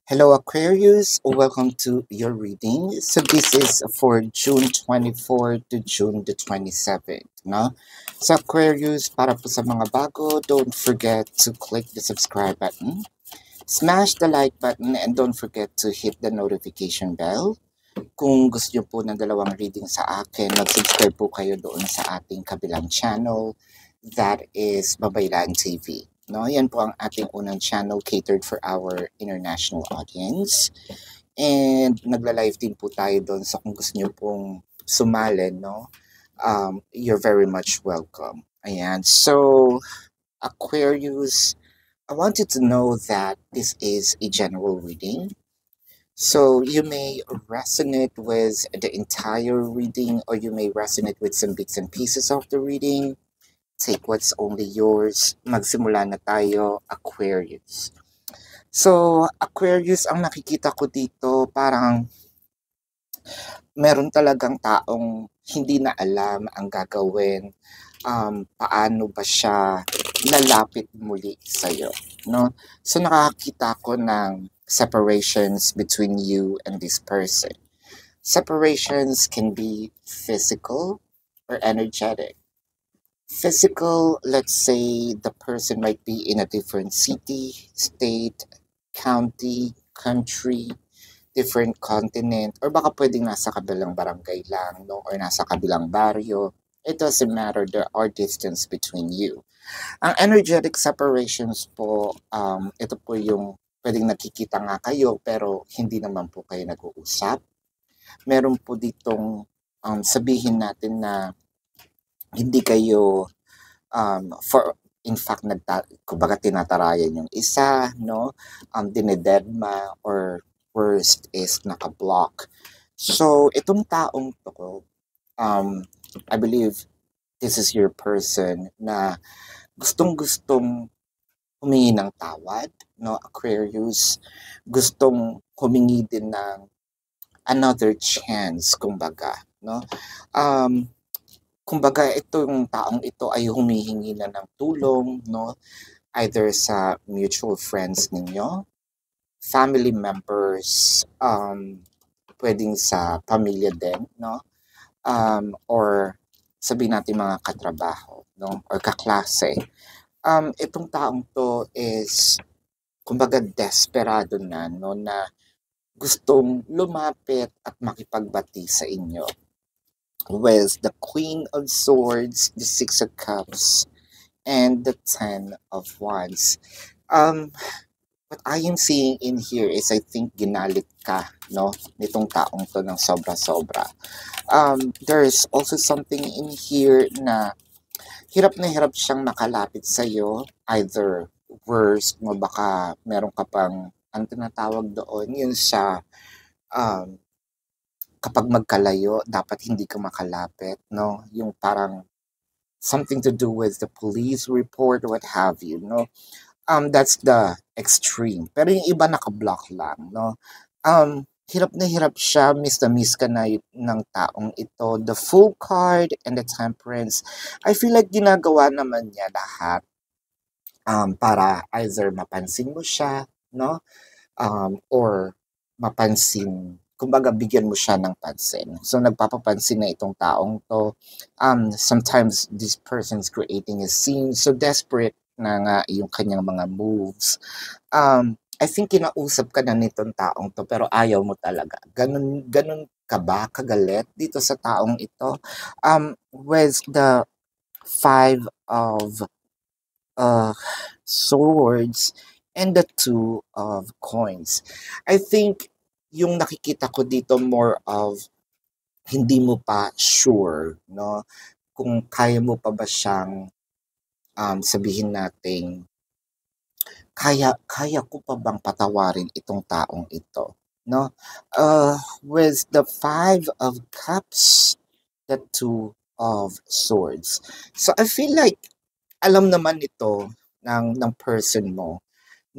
Hello, Aquarius. Welcome to your reading. So this is for June 24 to June the 27th. No? So Aquarius, para po sa mga bago, don't forget to click the subscribe button, smash the like button, and don't forget to hit the notification bell. Kung gusto nyo po ng dalawang reading sa akin, mag-subscribe po kayo doon sa ating kabilang channel, that is Babaylan TV. No, yan po ang ating unang channel catered for our international audience. And nagla-live din po tayo doon. So kung gusto niyo pong sumali, no, you're very much welcome. Ayan. So, Aquarius, I want you to know that this is a general reading. So you may resonate with the entire reading or you may resonate with some bits and pieces of the reading. Take what's only yours. Magsimula na tayo, Aquarius. So, Aquarius, ang nakikita ko dito, parang meron talagang taong hindi na alam ang gagawin. Paano ba siya lalapit muli sa'yo, no? So, nakakita ko ng separations between you and this person. Separations can be physical or energetic. Physical, let's say the person might be in a different city, state, county, country, different continent, or baka pwedeng nasa kabilang barangay lang, no? Or nasa kabilang baryo. It doesn't matter, there are distance between you. Ang energetic separations po, ito po yung pwedeng nakikita nga kayo pero hindi naman po kayo nag-uusap. Meron po ditong sabihin natin na hindi kayo for in fact kumbaga tinatarayan yung isa, no, dinededma, or worst is naka-block. So itong taong to, I believe this is your person na gustong-gustong humingi ng tawad, no, Aquarius, gustong humingi din ng another chance, kumbaga, no. Kumbaga itong taong ito ay humihingi na ng tulong, no? Either sa mutual friends ninyo, family members, pwedeng sa pamilya din, no? Or sabihin natin mga katrabaho, no? Or kaklase. Itong taong to is, kumbaga, desperado na, no? Na gustong lumapit at makipagbati sa inyo. With the Queen of Swords, the Six of Cups, and the Ten of Wands. What I am seeing in here is I think ginalit ka, no, nitong taong to ng sobra-sobra. There's also something in here na hirap siyang makalapit sa'yo, either worst, no, baka meron ka pang, ang tinatawag doon, yun sa, kapag magkalayo, dapat hindi ka makalapit, no? Yung parang something to do with the police report, what have you, no? That's the extreme. Pero yung iba naka-block lang, no? Hirap na hirap siya, miss na miss ka na ng taong ito. The Fool card and the Temperance. I feel like ginagawa naman niya lahat para either mapansin mo siya, no? Or mapansin, kumbaga bigyan mo siya ng pansin. So nagpapapansin na itong taong to. Sometimes this person's creating a scene, so desperate na nga yung kanyang mga moves. I think kinausap ka na nitong taong to pero ayaw mo talaga. Ganun ka ba kagalit dito sa taong ito? With the Five of Swords and the Two of Coins. I think yung nakikita ko dito more of hindi mo pa sure, no, kung kaya mo pa ba siyang sabihin nating kaya ko pa bang patawarin itong taong ito, no? With the Five of Cups, the Two of Swords. So I feel like alam naman ito ng person mo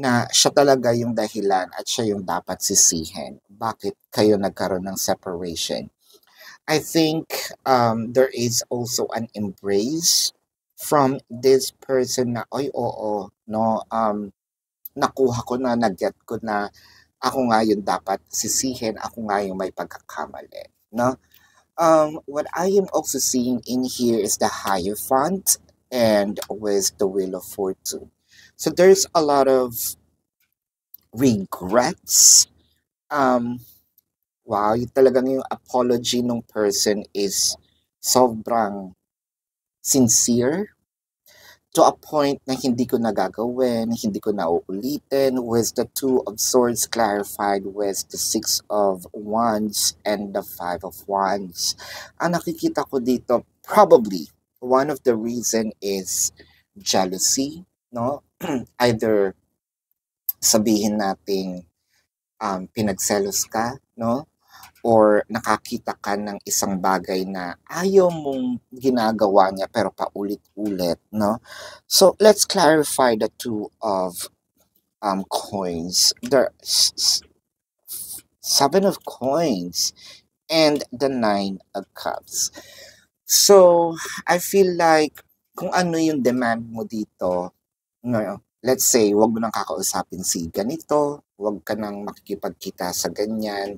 na siya talaga yung dahilan at siya yung dapat sisihin. Bakit kayo nagkaroon ng separation? I think there is also an embrace from this person na, oy, oo, no, nakuha ko na, nag-get ko na, ako nga yung dapat sisihin, ako nga yung may pagkakamali, no? What I am also seeing in here is the Hierophant and with the Wheel of Fortune. So there's a lot of regrets. Wow, yung talagang yung apology ng person is sobrang sincere to a point na hindi ko nagagawin, hindi ko na uulitin, with the Two of Swords clarified with the Six of Wands and the Five of Wands. Ang nakikita ko dito, probably, one of the reason is jealousy, no? Either sabihin nating pinagselos ka, no? Or nakakita ka ng isang bagay na ayaw mong ginagawa niya pero paulit-ulit, no? So let's clarify the two of coins. Seven of coins and the Nine of Cups. So I feel like kung ano yung demand mo dito, no, let's say, wag mo nang kakausapin si ganito, wag ka nang makikipagkita sa ganyan,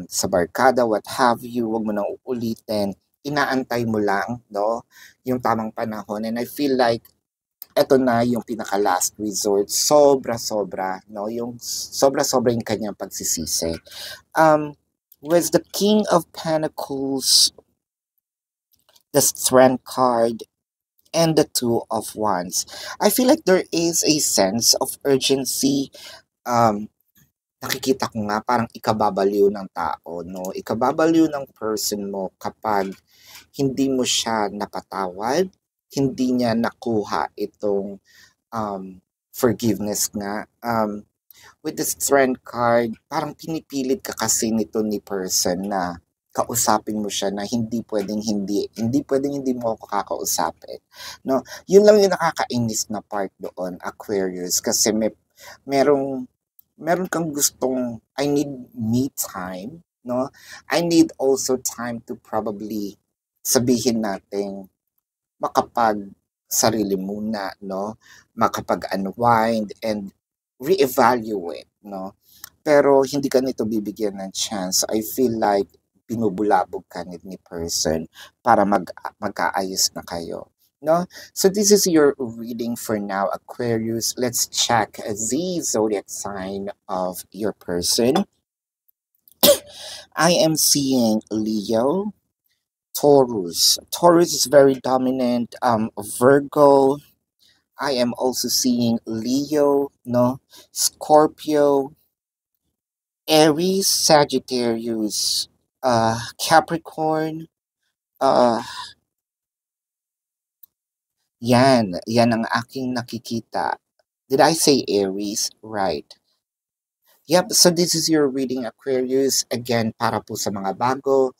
sa barkada, what have you, wag mo nang uulitin, inaantay mo lang, no, yung tamang panahon. And I feel like eto na yung pinaka last resort, sobra-sobra, no, yung sobra-sobra yung kanyang pagsisisi. With the King of Pentacles, the Strength card, and the Two of Wands, I feel like there is a sense of urgency. Nakikita ko nga parang ikababaliw ng tao, no? Ikababaliw ng person mo kapag hindi mo siya napatawad, hindi niya nakuha itong forgiveness nga. With the Strength card, parang pinipilit ka kasi nito ni person na kausapin mo siya na hindi pwedeng hindi mo ako kakausapin, no? Yun lang yung nakakainis na part doon, Aquarius, kasi meron kang gustong, I need me time, no? I need also time to probably sabihin natin makapag sarili muna, no? Makapag-unwind and reevaluate, no? Pero hindi ka nito bibigyan ng chance. I feel like binubulabog ka ni person para magkaayos na kayo, no? So this is your reading for now, Aquarius. Let's check the zodiac sign of your person. I am seeing Leo, Taurus. Taurus is very dominant. Virgo. I am also seeing Leo, no? Scorpio, Aries, Sagittarius, Capricorn, uh, yan ang aking nakikita. Did I say Aries? Right. Yep, so this is your reading, Aquarius. Again, para po sa mga bago,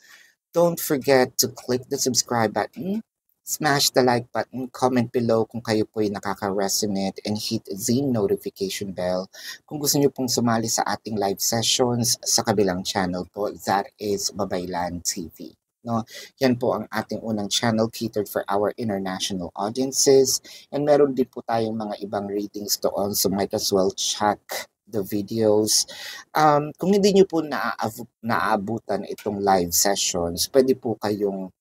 don't forget to click the subscribe button, smash the like button, comment below kung kayo po ay nakaka-resonate, and hit the notification bell kung gusto niyo pong sumali sa ating live sessions sa kabilang channel po, that is Babaylan TV. No? Yan po ang ating unang channel catered for our international audiences, and meron din po tayong mga ibang readings doon, so might as well check the videos. Kung hindi nyo po naaabutan itong live sessions, pwede po kayong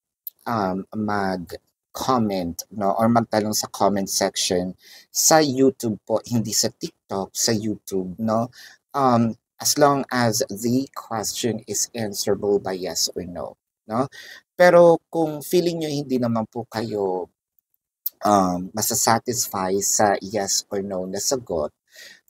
mag-comment, no, or magtanong sa comment section sa YouTube po, hindi sa TikTok, sa YouTube, no? As long as the question is answerable by yes or no, no? Pero kung feeling nyo hindi naman po kayo masasatisfy sa yes or no na sagot,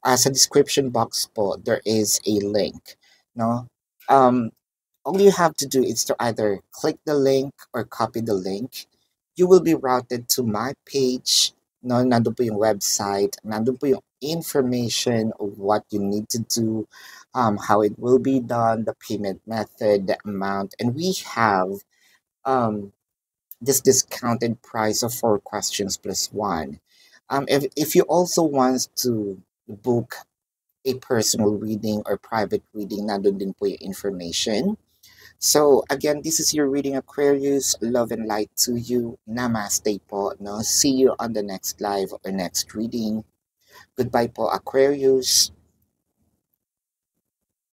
sa description box po, there is a link, no? All you have to do is to either click the link or copy the link. You will be routed to my page, no? Nandun po yung website, nandun po yung information of what you need to do, how it will be done, the payment method, the amount, and we have this discounted price of 4 questions plus 1. If you also want to book a personal reading or private reading, nandun din po yung information. So again, this is your reading, Aquarius. Love and light to you. Namaste po. No? See you on the next live or next reading. Goodbye po, Aquarius.